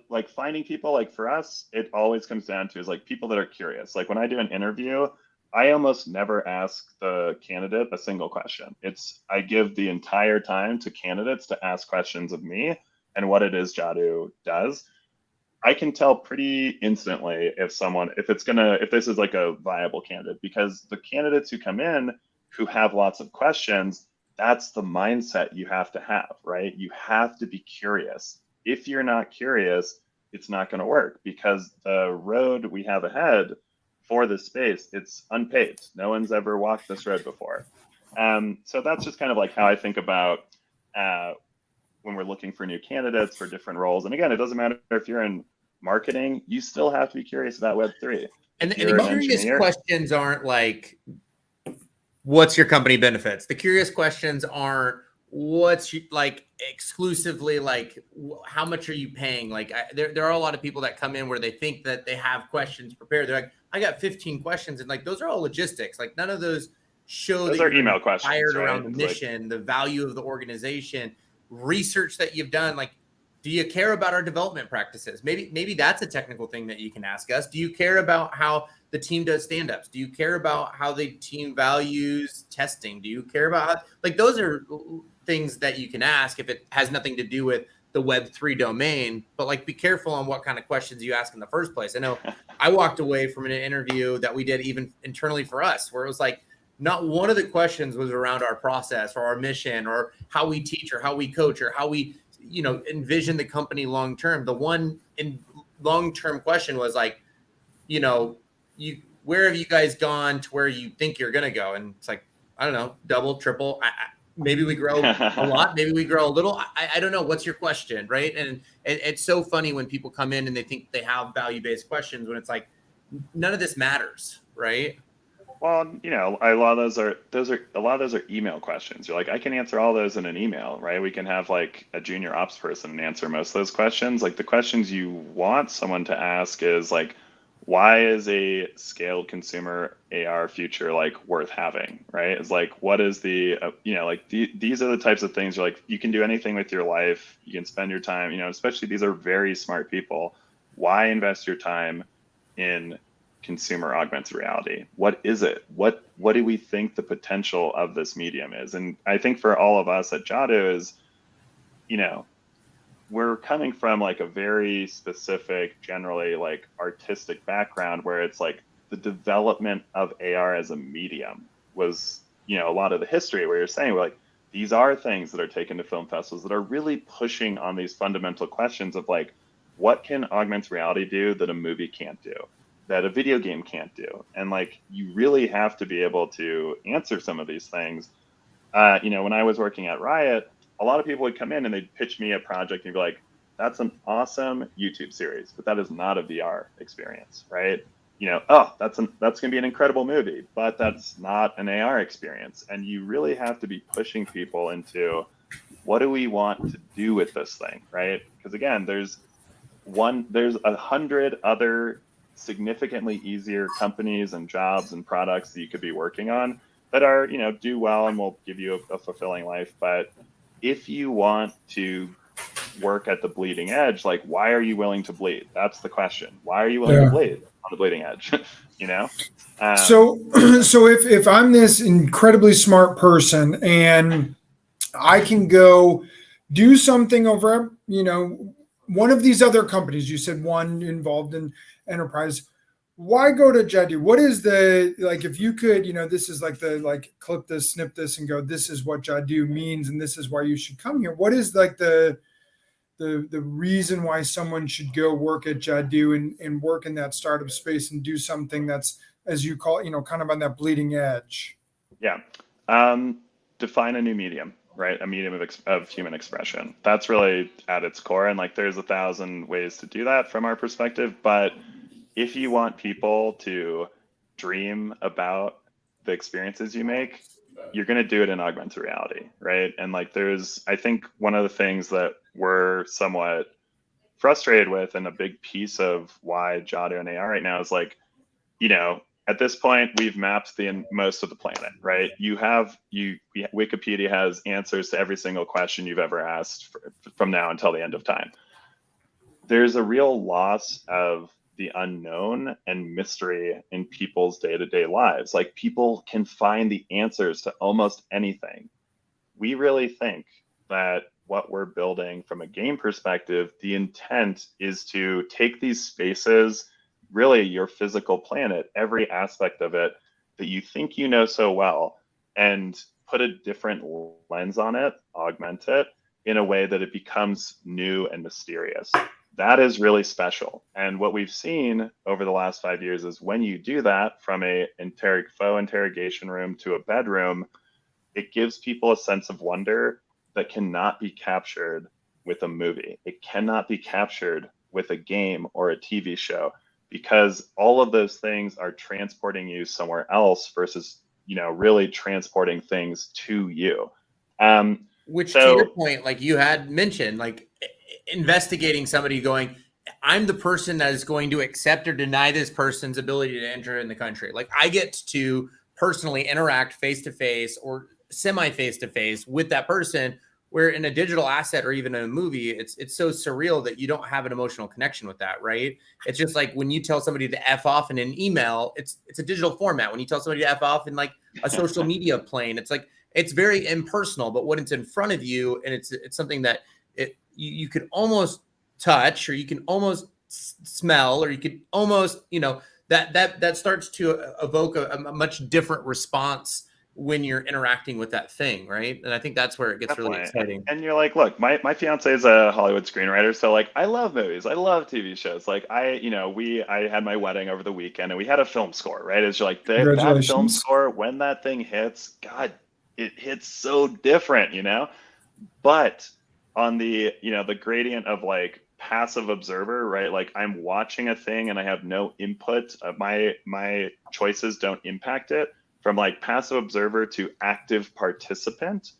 like finding people, like for us, it always comes down to is like people that are curious. Like when I do an interview, I almost never ask the candidate a single question. I give the entire time to candidates to ask questions of me and what it is Jadu does. I can tell pretty instantly if this is like a viable candidate, because the candidates who come in who have lots of questions, that's the mindset you have to have, right? You have to be curious. If you're not curious, it's not going to work, because the road we have ahead for this space, it's unpaved. No one's ever walked this road before. So that's just kind of like how I think about when we're looking for new candidates for different roles. And again, it doesn't matter if you're in marketing, you still have to be curious about Web3. And the curious questions aren't like, what's your company benefits? The curious questions aren't what's like exclusively like how much are you paying? Like there are a lot of people that come in where they think that they have questions prepared. They're like, I got 15 questions, and like those are all logistics. Like none of those show those that are email questions, hired right? around the mission, the value of the organization, research that you've done. Like, do you care about our development practices? Maybe that's a technical thing that you can ask us. Do you care about how the team does stand-ups? Do you care about how the team values testing? Do you care about like those are things that you can ask if it has nothing to do with the Web3 domain, but like be careful on what kind of questions you ask in the first place. I know I walked away from an interview that we did even internally for us, where it was like not one of the questions was around our process or our mission or how we teach or how we coach or how we envision the company long term. The one in long-term question was like, where have you guys gone to where you think you're gonna go? And it's like, I don't know, double, triple. Maybe we grow a lot, maybe we grow a little. I don't know. What's your question, right? And it's so funny when people come in and they think they have value-based questions when it's like none of this matters, right? Well, a lot of those are email questions. You're like, I can answer all those in an email, right? We can have like a junior ops person answer most of those questions. Like the questions you want someone to ask is like, why is a scaled consumer AR future like worth having, right? It's like, what is the, these are the types of things you're like, you can do anything with your life. You can spend your time, especially these are very smart people. Why invest your time in consumer augmented reality? What is it? What do we think the potential of this medium is? And I think for all of us at Jadu is, we're coming from like a very specific, generally like artistic background where it's like the development of AR as a medium was, a lot of the history where you're saying like, these are things that are taken to film festivals that are really pushing on these fundamental questions of like, what can augmented reality do that a movie can't do, that a video game can't do? And like, you really have to be able to answer some of these things when I was working at Riot, a lot of people would come in and they'd pitch me a project and be like, that's an awesome YouTube series, but that is not a VR experience, right? Oh, that's going to be an incredible movie, but that's not an AR experience. And you really have to be pushing people into, what do we want to do with this thing, right? Because again, there's 100 other significantly easier companies and jobs and products that you could be working on that are, do well and will give you a fulfilling life. But if you want to work at the bleeding edge, like, why are you willing to bleed? That's the question. Why are you willing to bleed on the bleeding edge? So if I'm this incredibly smart person and I can go do something over, one of these other companies, you said one involved in enterprise, why go to Jadu? What is if you could, this is clip this, snip this and go, this is what Jadu means and this is why you should come here. What is the reason why someone should go work at Jadu and work in that startup space and do something that's, as you call it, kind of on that bleeding edge? Yeah. Define a new medium, right? A medium of human expression. That's really at its core. And there's 1,000 ways to do that from our perspective. But if you want people to dream about the experiences you make, you're going to do it in augmented reality, right? And I think one of the things that we're somewhat frustrated with, and a big piece of why Jadu and AR right now is at this point, we've mapped most of the planet, right? Wikipedia has answers to every single question you've ever asked from now until the end of time. There's a real loss of the unknown and mystery in people's day-to-day lives. People can find the answers to almost anything. We really think that what we're building from a game perspective, the intent is to take these spaces, really your physical planet, every aspect of it that you think you know so well, and put a different lens on it, augment it in a way that it becomes new and mysterious. That is really special. And what we've seen over the last 5 years is when you do that from a faux interrogation room to a bedroom, it gives people a sense of wonder that cannot be captured with a movie. It cannot be captured with a game or a TV show, because all of those things are transporting you somewhere else versus, really transporting things to you. Which, to your point, you had mentioned, investigating somebody going, I'm the person that is going to accept or deny this person's ability to enter in the country. I get to personally interact face-to-face or semi-face-to-face with that person, where in a digital asset or even in a movie, it's so surreal that you don't have an emotional connection with that, right? It's just like when you tell somebody to F off in an email, it's a digital format. When you tell somebody to F off in a social media plane, it's very impersonal, but when it's in front of you and it's something that you could almost touch, or you can almost smell, or you could almost, that starts to evoke a much different response when you're interacting with that thing, right? And I think that's where it gets really exciting. And you're look, my fiance is a Hollywood screenwriter, so I love movies, I love TV shows. I had my wedding over the weekend, and we had a film score, right? It's that film score, when that thing hits, God, it hits so different, But on the the gradient of passive observer, right? I'm watching a thing and I have no input. My choices don't impact it. From passive observer to active participant,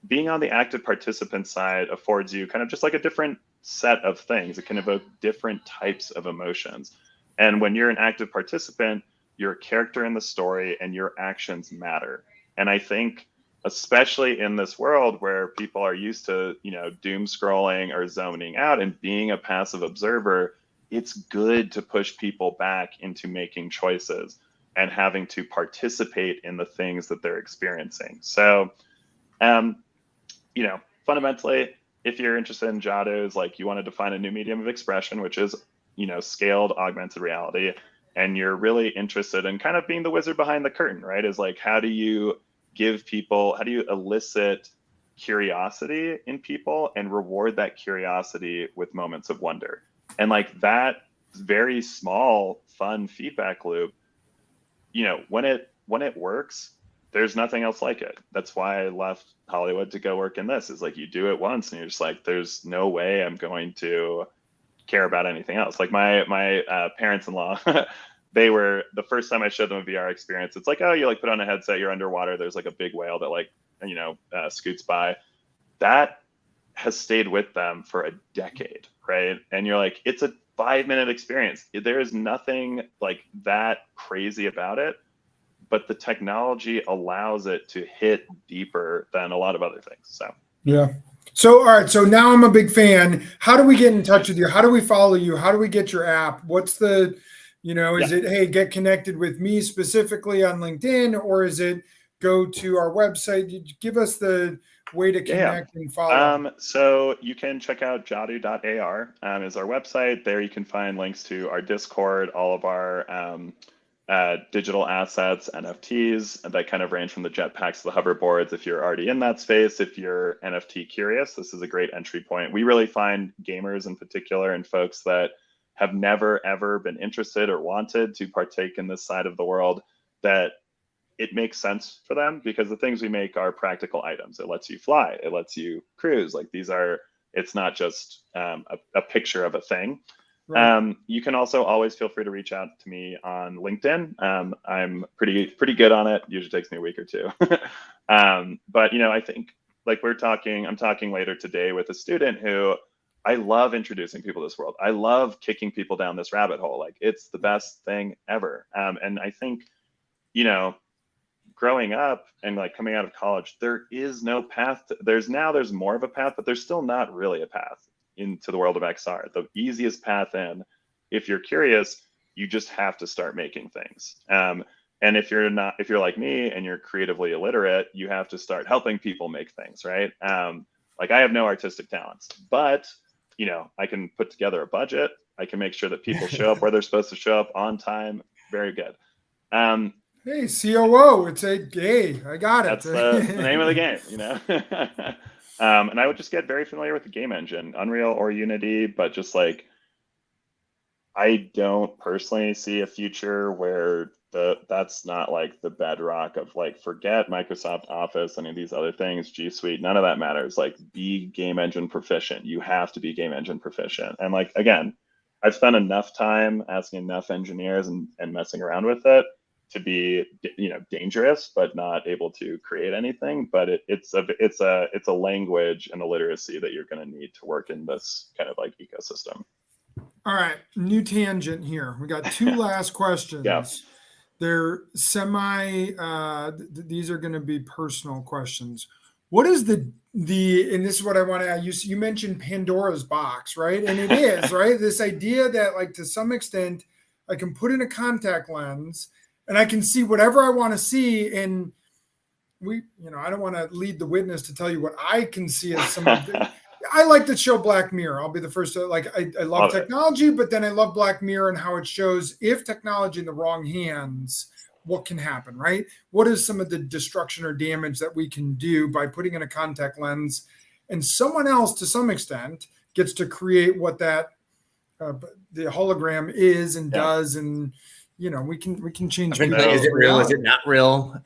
being on the active participant side affords you kind of just a different set of things. It can evoke different types of emotions. And when you're an active participant, you're a character in the story and your actions matter. And I think, especially in this world where people are used to, doom scrolling or zoning out and being a passive observer, it's good to push people back into making choices and having to participate in the things that they're experiencing. So, fundamentally, if you're interested in Jadu, you want to define a new medium of expression, which is, scaled augmented reality, and you're really interested in kind of being the wizard behind the curtain, right? Is how do you elicit curiosity in people and reward that curiosity with moments of wonder? And that very small, fun feedback loop, when it works, there's nothing else like it. That's why I left Hollywood to go work in this. Is like, you do it once and you're just like, there's no way I'm going to care about anything else. Like my parents-in-law, they were, the first time I showed them a VR experience, it's like, oh, you like put on a headset, you're underwater, there's like a big whale that like, scoots by. That has stayed with them for a decade, right? And you're like, it's a 5-minute experience. There is nothing like that crazy about it, but the technology allows it to hit deeper than a lot of other things. So yeah. So, all right. So now I'm a big fan. How do we get in touch with you? How do we follow you? How do we get your app? What's the, is it, hey, get connected with me specifically on LinkedIn, or is it go to our website? Give us the way to connect and follow. So you can check out jadu.ar is our website. There you can find links to our Discord, all of our digital assets, NFTs, and that kind of range from the jetpacks to the hoverboards. If you're already in that space, if you're NFT curious, this is a great entry point. We really find gamers in particular and folks that have never, ever been interested or wanted to partake in this side of the world, that it makes sense for them because the things we make are practical items. It lets you fly, it lets you cruise. Like it's not just a picture of a thing. Right. You can also always feel free to reach out to me on LinkedIn. I'm pretty good on it. Usually takes me a week or two. But I think like I'm talking later today with a student who I love introducing people to this world. I love kicking people down this rabbit hole. Like, it's the best thing ever. And I think, growing up and like coming out of college, there is no path. There's more of a path, but there's still not really a path into the world of XR. The easiest path in, if you're curious, you just have to start making things. And if you're like me and you're creatively illiterate, you have to start helping people make things, right? Like, I have no artistic talents, but I can put together a budget. I can make sure that people show up where they're supposed to show up on time. Very good. Hey, COO, it's a gay. I got it. That's the name of the game, and I would just get very familiar with the game engine, Unreal or Unity, but just like, I don't personally see a future where that's not like the bedrock of like, forget Microsoft Office, any of these other things, G Suite, none of that matters. Like, be game engine proficient. You have to be game engine proficient. And like, again, I've spent enough time asking enough engineers and messing around with it to be, dangerous, but not able to create anything. But it's a language and a literacy that you're going to need to work in this kind of like ecosystem. All right, new tangent here. We got two last questions. Yeah. They're semi. These are going to be personal questions. What is the and this is what I want to add. You mentioned Pandora's box, right? And it is, right? This idea that, like, to some extent, I can put in a contact lens and I can see whatever I want to see. And I don't want to lead the witness to tell you what I can see as some of the. I like the show Black Mirror. I'll be the first to, like, I love technology, but then I love Black Mirror and how it shows, if technology in the wrong hands, what can happen, right? What is some of the destruction or damage that we can do by putting in a contact lens, and someone else, to some extent, gets to create what that the hologram is and does, and we can change. Is it real? Is it not real?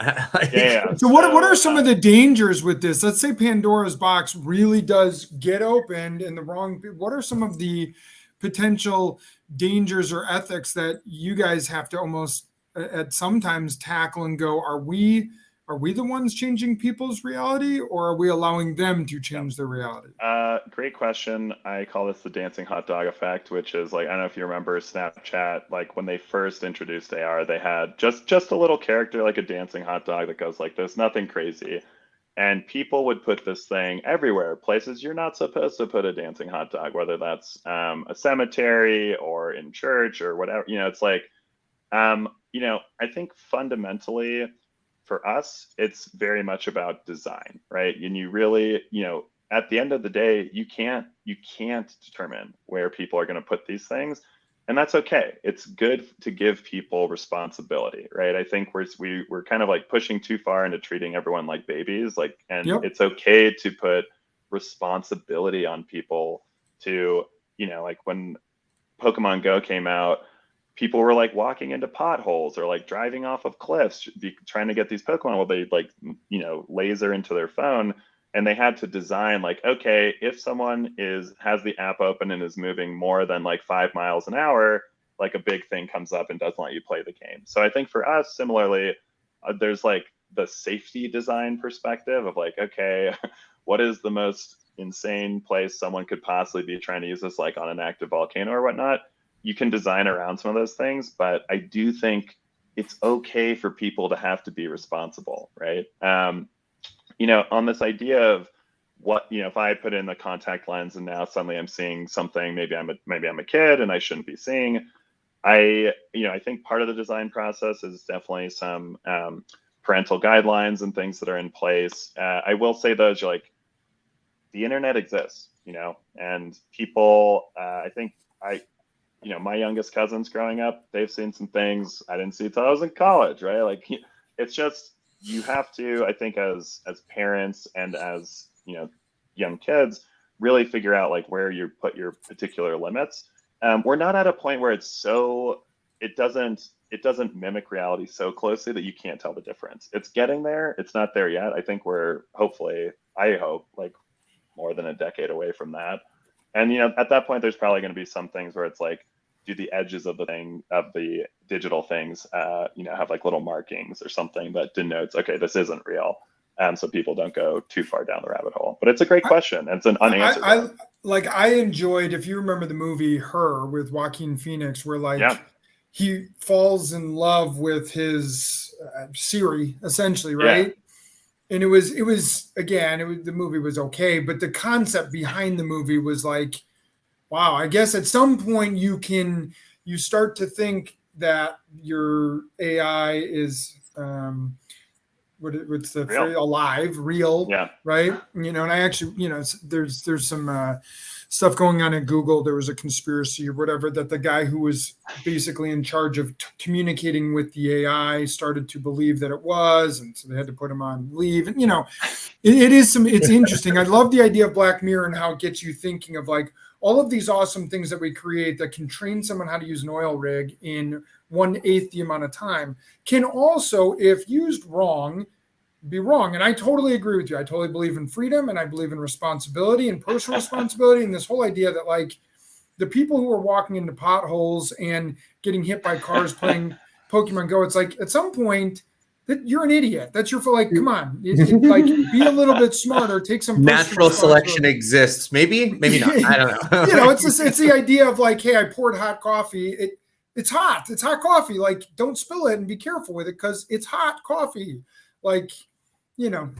So what are some of the dangers with this? Let's say Pandora's box really does get opened in the wrong. What are some of the potential dangers or ethics that you guys have to almost at sometimes tackle and go, are we the ones changing people's reality, or are we allowing them to change their reality? Great question. I call this the dancing hot dog effect, which is like, I don't know if you remember Snapchat, like when they first introduced AR, they had just a little character, like a dancing hot dog that goes like this, nothing crazy. And people would put this thing everywhere, places you're not supposed to put a dancing hot dog, whether that's a cemetery or in church or whatever. It's like, I think fundamentally for us, it's very much about design, right? And you really, at the end of the day, you can't determine where people are going to put these things, and that's okay. It's good to give people responsibility, right? I think we're kind of like pushing too far into treating everyone like babies, like, and It's okay to put responsibility on people to, like when Pokemon Go came out, people were like walking into potholes or like driving off of cliffs, trying to get these Pokemon while they like, laser into their phone. And they had to design like, okay, if someone has the app open and is moving more than like 5 miles an hour, like a big thing comes up and doesn't let you play the game. So I think for us, similarly, there's like the safety design perspective of like, okay, what is the most insane place someone could possibly be trying to use this, like on an active volcano or whatnot? You can design around some of those things, but I do think it's okay for people to have to be responsible, right? On this idea of what, if I put in the contact lens and now suddenly I'm seeing something, maybe I'm a kid and I shouldn't be seeing. I think part of the design process is definitely some parental guidelines and things that are in place. I will say those, like, the internet exists, and people, I think my youngest cousins growing up, they've seen some things I didn't see till I was in college, right? Like, it's just, you have to, I think, as parents and as, young kids, really figure out like where you put your particular limits. We're not at a point where it doesn't mimic reality so closely that you can't tell the difference. It's getting there. It's not there yet. I think we're I hope, like more than a decade away from that. And, at that point, there's probably going to be some things where it's like, do the edges of the digital things, have like little markings or something that denotes, okay, this isn't real. So people don't go too far down the rabbit hole. But it's a great question. And it's an unanswered one. I enjoyed, if you remember the movie Her with Joaquin Phoenix, where he falls in love with his Siri, essentially, right? Yeah. And it was the movie was okay, but the concept behind the movie was like, wow, I guess at some point you start to think that your AI is what's the phrase? Alive, real, yeah, right? And I actually, there's some stuff going on at Google. There was a conspiracy or whatever that the guy who was basically in charge of communicating with the AI started to believe that it was, and so they had to put him on leave. And it's interesting. I love the idea of Black Mirror and how it gets you thinking of like all of these awesome things that we create that can train someone how to use an oil rig in 1/8 the amount of time can also, if used wrong, be wrong. And I totally agree with you. I totally believe in freedom, and I believe in responsibility and personal responsibility, and this whole idea that like the people who are walking into potholes and getting hit by cars playing Pokemon Go, it's like at some point that you're an idiot. That's your like, come on, like be a little bit smarter. Take some natural selection exists. Maybe not. I don't know. It's the idea of like, hey, I poured hot coffee. It's hot. It's hot coffee. Like, don't spill it and be careful with it because it's hot coffee. Like,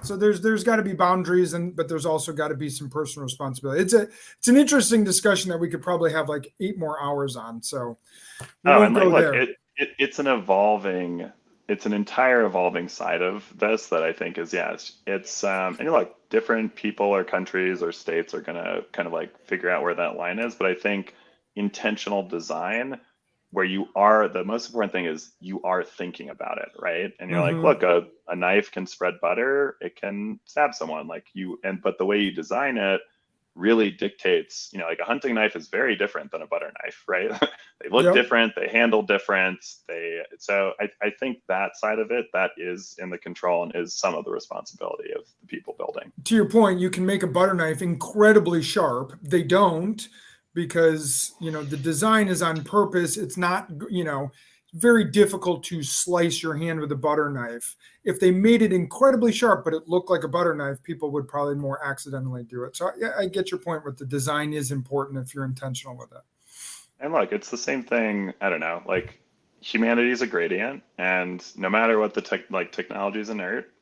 so there's got to be boundaries, but there's also got to be some personal responsibility. It's an interesting discussion that we could probably have like 8 more hours on. So it's an entire evolving side of this that I think is, it's and look, different people or countries or states are gonna kind of like figure out where that line is. But I think intentional design, where the most important thing is you are thinking about it, right? And you're like, look, a knife can spread butter, it can stab someone, but the way you design it really dictates, like a hunting knife is very different than a butter knife, right? They look different, they handle different. So I think that side of it, that is in the control and is some of the responsibility of the people building. To your point, you can make a butter knife incredibly sharp. They don't, because the design is on purpose. It's not very difficult to slice your hand with a butter knife. If they made it incredibly sharp but it looked like a butter knife, people would probably more accidentally do it. So I get your point with the design is important if you're intentional with it. And look, it's the same thing. I don't know, like humanity is a gradient, and no matter what the technology is inert,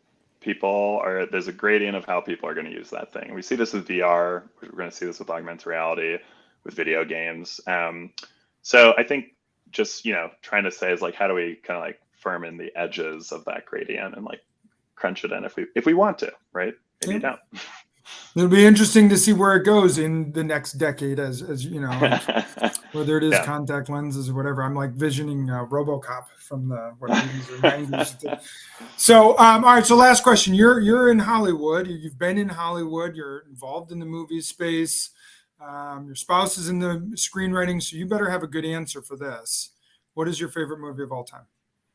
there's a gradient of how people are going to use that thing. We see this with VR. We're going to see this with augmented reality, with video games. So I think just, trying to say is like, how do we kind of like firm in the edges of that gradient and like crunch it in if we want to, right? Maybe you don't. It'll be interesting to see where it goes in the next decade, as like, whether it is contact lenses or whatever. I'm like visioning RoboCop from the 80s or 90s. So, all right. So, last question. You're in Hollywood. You've been in Hollywood. You're involved in the movie space. Your spouse is in the screenwriting, so you better have a good answer for this. what is your favorite movie of all time?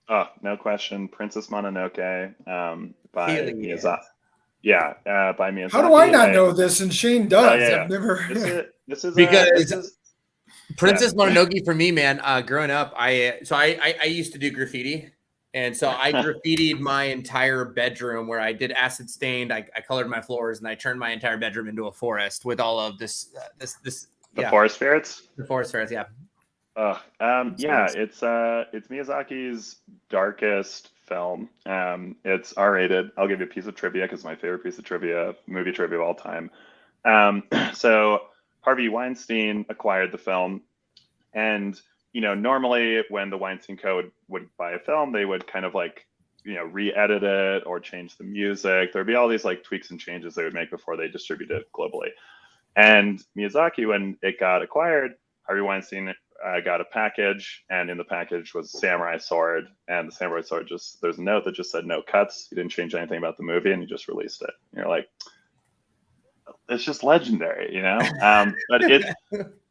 Oh, no question. Princess Mononoke by Hell Miyazaki. Yeah, by Miyazaki. How do I not know this? And Shane does. Yeah. I've never. This is because Princess Mononoke for me, man. Growing up, I used to do graffiti, and so I graffitied my entire bedroom where I did acid stained. I colored my floors, and I turned my entire bedroom into a forest with all of this. The forest ferrets. The forest ferrets, yeah. It's Miyazaki's darkest film. It's R-rated. I'll give you a piece of trivia because my favorite piece of movie trivia of all time. So Harvey Weinstein acquired the film, and normally when the Weinstein Co. would buy a film, they would kind of like re-edit it or change the music. There'd be all these like tweaks and changes they would make before they distribute it globally. And Miyazaki, when it got acquired, Harvey Weinstein got a package, and in the package was a samurai sword, and the samurai sword there's a note that just said no cuts. He didn't change anything about the movie, and he just released it. And you're like, it's just legendary, but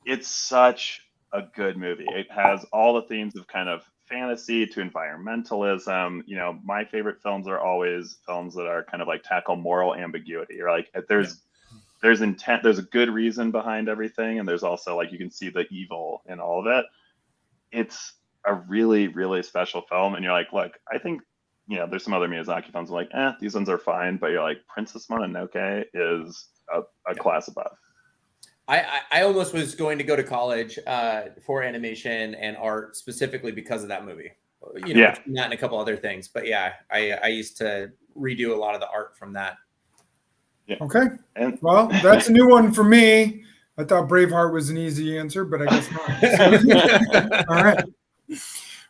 it's such a good movie. It has all the themes of kind of fantasy to environmentalism. My favorite films are always films that are kind of like tackle moral ambiguity, or like there's intent, there's a good reason behind everything, and there's also like you can see the evil in all of it. It's a really, really special film, and you're like, look, I think there's some other Miyazaki films like, these ones are fine, but you're like, Princess Mononoke is a class above. I almost was going to go to college for animation and art specifically because of that movie. Between that and a couple other things, but I used to redo a lot of the art from that. Yeah. Okay. Well, that's a new one for me. I thought Braveheart was an easy answer, but I guess not. All right.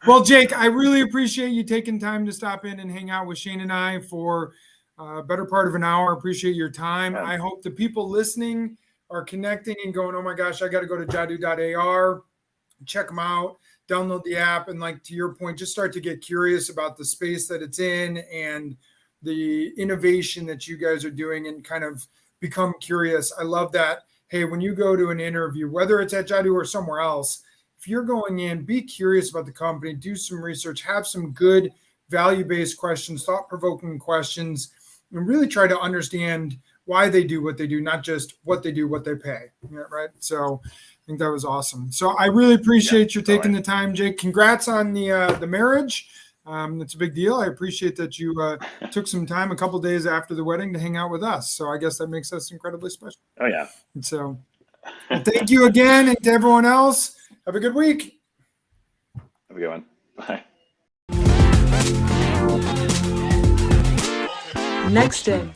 Well, Jake, I really appreciate you taking time to stop in and hang out with Shane and I for a better part of an hour. I appreciate your time. I hope the people listening are connecting and going, oh my gosh, I got to go to jadu.ar, check them out, download the app. And like to your point, just start to get curious about the space that it's in and the innovation that you guys are doing and kind of become curious. I love that. Hey, when you go to an interview, whether it's at Jadu or somewhere else, if you're going in, be curious about the company, do some research, have some good value-based questions, thought-provoking questions, and really try to understand why they do what they do, not just what they do, what they pay. Yeah, right. So I think that was awesome. So I really appreciate you taking the time, Jake. Congrats on the marriage. It's a big deal. I appreciate that you took some time a couple days after the wedding to hang out with us. So I guess that makes us incredibly special. Oh, yeah. And so thank you again. And to everyone else, have a good week. Have a good one. Bye. Next day.